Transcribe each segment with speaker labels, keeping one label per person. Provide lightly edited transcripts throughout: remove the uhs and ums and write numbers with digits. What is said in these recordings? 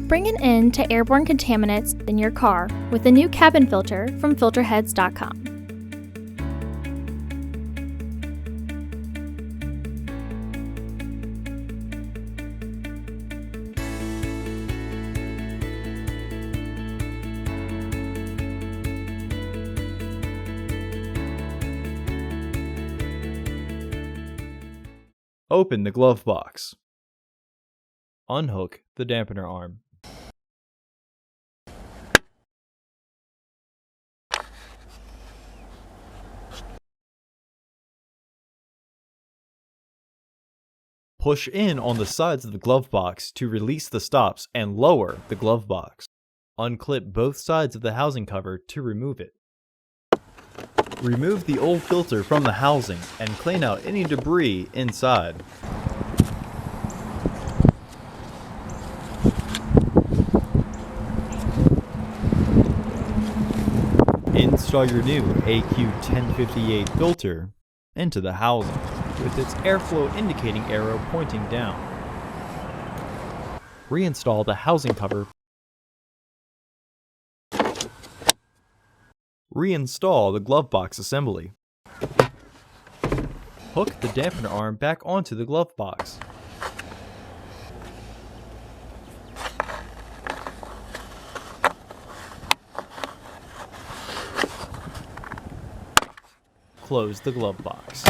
Speaker 1: Bring an end to airborne contaminants in your car with the new cabin filter from Filterheads.com.
Speaker 2: Open the glove box. Unhook the dampener arm. Push in on the sides of the glove box to release the stops and lower the glove box. Unclip both sides of the housing cover to remove it. Remove the old filter from the housing and clean out any debris inside. Install your new AQ1058 filter into the housing with its airflow indicating arrow pointing down. Reinstall the housing cover. Reinstall the glove box assembly. Hook the dampener arm back onto the glove box. Close the glove box.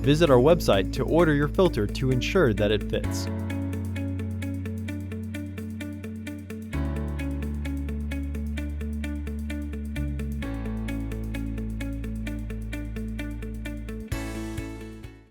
Speaker 2: Visit our website to order your filter to ensure that it fits.